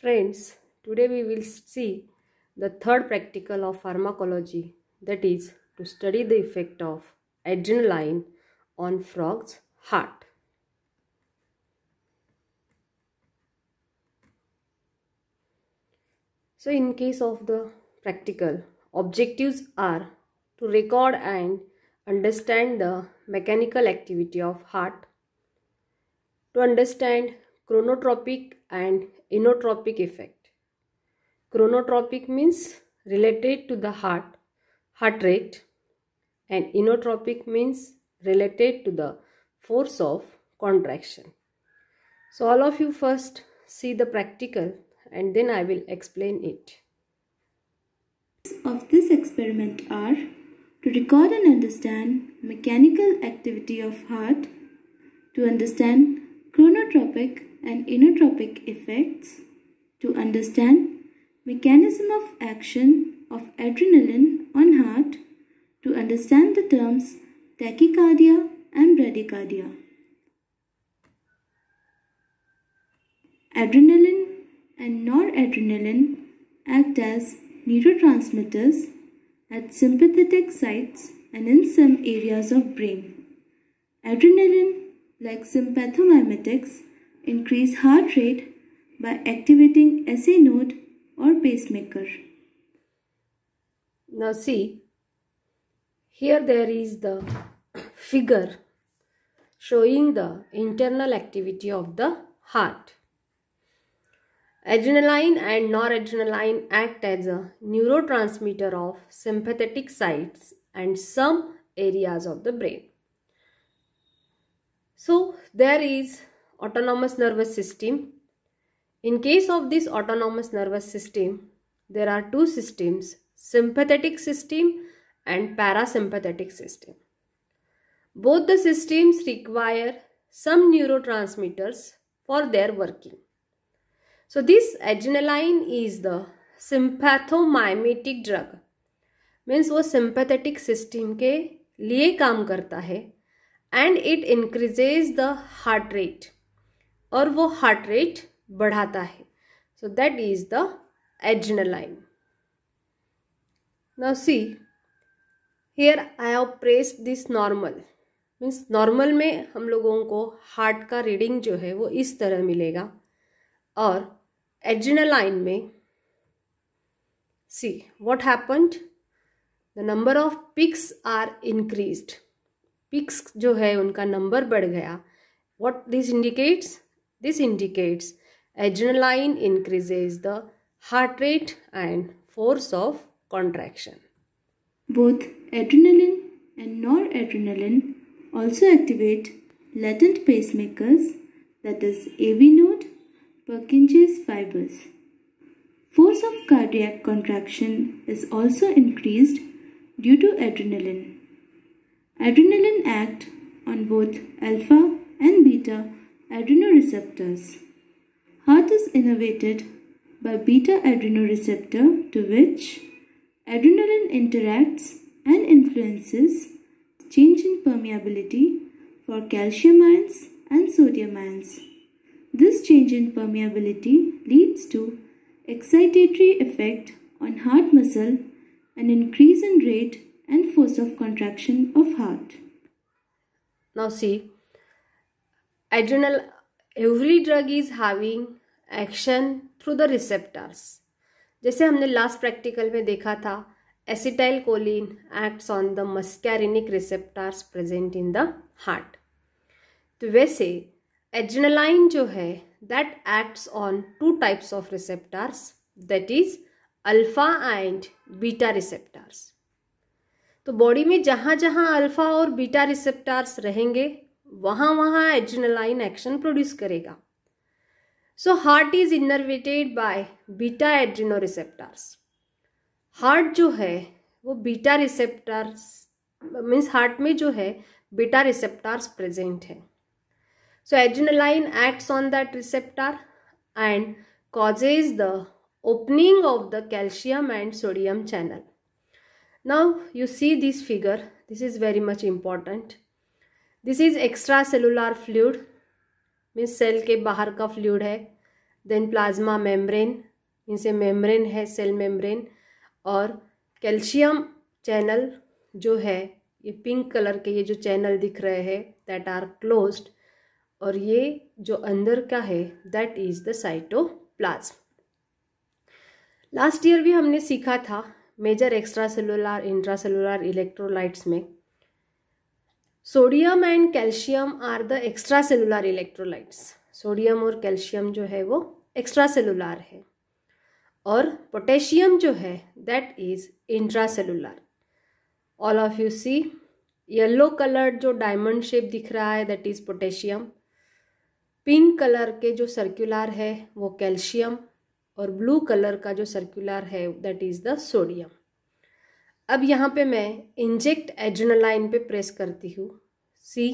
Friends, today we will see the third practical of pharmacology, that is to study the effect of adrenaline on frog's heart. So in case of the practical, objectives are to record and understand the mechanical activity of heart, to understand chronotropic and inotropic effect. Chronotropic means related to the heart rate, and inotropic means related to the force of contraction. So all of you first see the practical and then I will explain it. Of this experiment are to record and understand mechanical activity of heart, to understand chronotropic and inotropic effects, to understand mechanism of action of adrenaline on heart, to understand the terms tachycardia and bradycardia. Adrenaline and noradrenaline act as neurotransmitters at sympathetic sites and in some areas of brain. Adrenaline, like sympathomimetics, increase heart rate by activating SA node or pacemaker. Now see, here there is the figure showing the internal activity of the heart. Adrenaline and noradrenaline act as a neurotransmitter of sympathetic sites and some areas of the brain. So there is autonomous nervous system. In case of this autonomous nervous system, there are two systems, sympathetic system and parasympathetic system. Both the systems require some neurotransmitters for their working. So this adrenaline is the sympathomimetic drug, means वो sympathetic system के लिए काम करता है and it increases the heart rate और वो heart rate बढ़ाता है. So that is the adrenaline. Now see, here I have pressed this normal, means normal में हम लोगों को heart का reading जो है वो इस तरह मिलेगा और adrenaline में see what happened, the number of peaks are increased. Peaks जो है उनका number बढ़ गया. What this indicates? This indicates adrenaline increases the heart rate and force of contraction. Both adrenaline and noradrenaline also activate latent pacemakers, that is AV node, Purkinje's fibers. Force of cardiac contraction is also increased due to adrenaline. Adrenaline acts on both alpha and beta adrenoreceptors. Heart is innervated by beta adrenoreceptor, to which adrenaline interacts and influences change in permeability for calcium ions and sodium ions. This change in permeability leads to excitatory effect on heart muscle and increase in rate and force of contraction of heart. Now see, every drug is having action through the receptors. जैसे हमने last practical में देखा था, acetyl choline acts on the muscarinic receptors present in the heart. तो वैसे adrenaline जो है that acts on two types of receptors, that is alpha and beta receptors. तो बॉडी में जहाँ जहाँ अल्फा और बीटा रिसेप्टर्स रहेंगे वहाँ वहाँ एड्रेनालाइन एक्शन प्रोड्यूस करेगा. So heart is innervated by beta adrenoreceptors. Heart जो है वो बीटा रिसेप्टर्स मीन्स हार्ट में जो है बीटा रिसेप्टर्स प्रेजेंट है. So adrenaline acts on that receptor and causes the opening of the calcium and sodium channel. Now you see this figure, this is very much important. This is extracellular fluid, means cell के बाहर का fluid है. Then plasma membrane, इनसे membrane है, cell membrane, और calcium channel जो है, ये पिंक कलर के ये जो चैनल दिख रहे हैं दैट आर क्लोज्ड, और ये जो अंदर का है that is the cytoplasm. Last year भी हमने सीखा था major extra cellular intracellular electrolytes में sodium and calcium are the extra cellular electrolytes. Sodium और कैल्शियम जो है वो एक्स्ट्रा सेलुलर है, और पोटेशियम जो है that is intracellular. All of you see yellow colour जो डायमंड शेप दिख रहा है that is potassium, pink colour के जो सर्कुलर है वो कैल्शियम, और ब्लू कलर का जो सर्कुलर है दैट इज द सोडियम। अब यहाँ पे मैं इंजेक्ट एड्रेनालाइन पे प्रेस करती हूँ। See,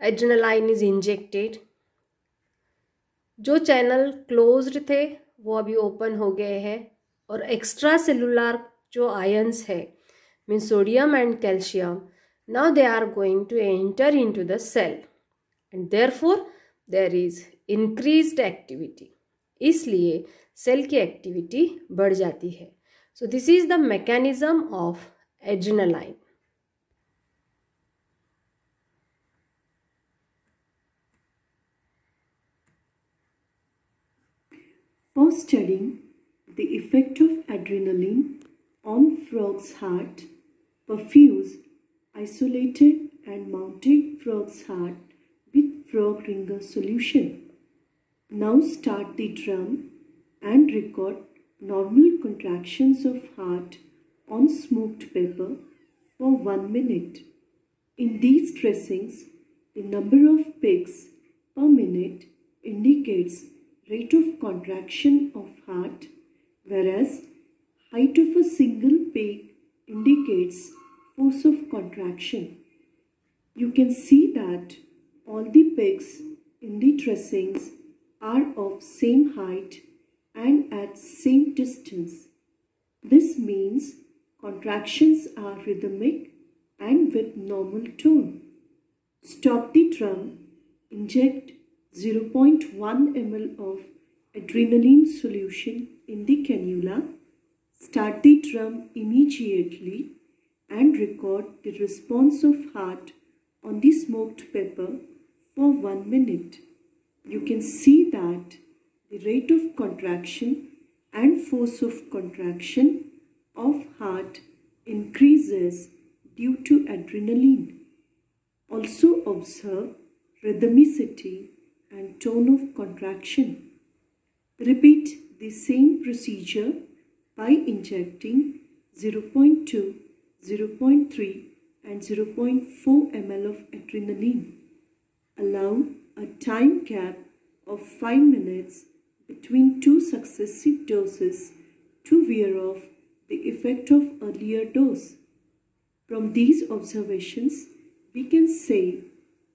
adrenaline is injected. जो चैनल क्लोज्ड थे वो अभी ओपन हो गए हैं, और एक्स्ट्रा सेलुलर जो आयंस है mean sodium and calcium, now they are going to enter into the cell and therefore there is increased activity. इसलिए सेल की एक्टिविटी बढ़ जाती है। So this is the mechanism of adrenaline. For studying the effect of adrenaline on frog's heart, perfuse isolated and mounted frog's heart with frog ringer solution. Now start the drum and record normal contractions of heart on smoked paper for 1 minute. In these tracings, the number of peaks per minute indicates rate of contraction of heart, whereas height of a single peak indicates force of contraction. You can see that all the peaks in the tracings are of same height and at same distance. This means contractions are rhythmic and with normal tone. Stop the drum, inject 0.1 ml of adrenaline solution in the cannula, start the drum immediately and record the response of heart on the smoked paper for 1 minute. You can see that the rate of contraction and force of contraction of heart increases due to adrenaline. Also observe rhythmicity and tone of contraction. Repeat the same procedure by injecting 0.2, 0.3 and 0.4 ml of adrenaline. Allow a time gap of 5 minutes between two successive doses to wear off the effect of earlier dose. From these observations, we can say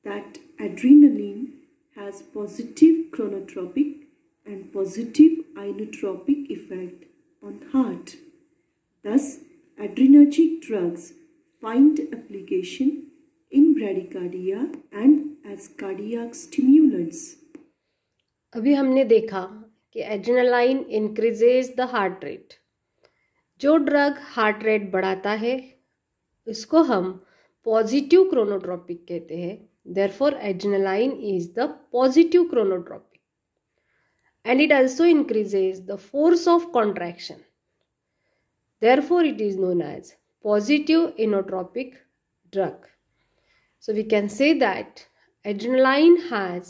that adrenaline has positive chronotropic and positive inotropic effect on heart. Thus, adrenergic drugs find application in bradycardia and as cardiac stimulants. अभी हमने देखा कि adrenaline increases the heart rate. जो drug heart rate बढ़ाता है इसको हम positive chronotropic कहते हैं। Therefore adrenaline is the positive chronotropic and it also increases the force of contraction. Therefore it is known as positive inotropic drug. So we can say that adrenaline has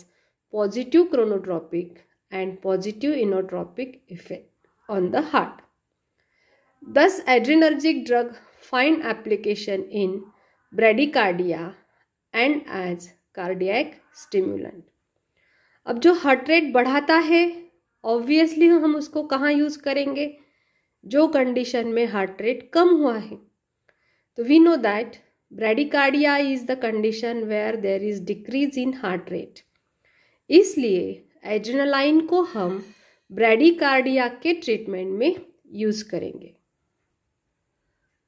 positive chronotropic and positive inotropic effect on the heart. Thus, adrenergic drug find application in bradycardia and as cardiac stimulant. अब जो heart rate बढ़ाता है obviously हम उसको कहाँ use करेंगे? जो condition में हार्ट रेट कम हुआ है। तो we know that bradycardia is the condition where there is decrease in heart rate. इसलिए एड्रेनालाइन को हम ब्रैडीकार्डिया के ट्रीटमेंट में यूज़ करेंगे।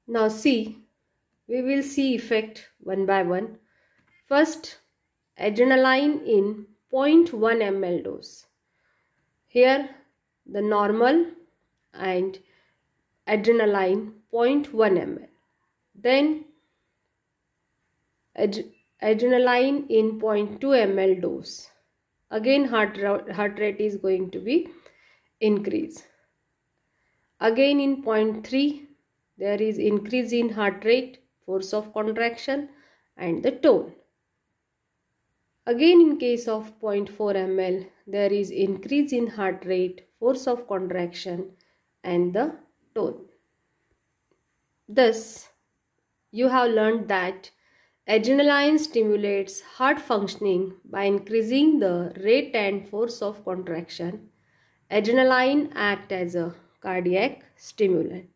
Now see, we will see effect one by one. First, adrenaline in 0.1 ml dose. Here the normal and adrenaline 0.1 ml. Then adrenaline in 0.2 ml dose. Again heart rate is going to be increase. Again in 0.3 there is increase in heart rate, force of contraction and the tone. Again in case of 0.4 ml there is increase in heart rate, force of contraction and the tone. Thus you have learned that adrenaline stimulates heart functioning by increasing the rate and force of contraction. Adrenaline acts as a cardiac stimulant.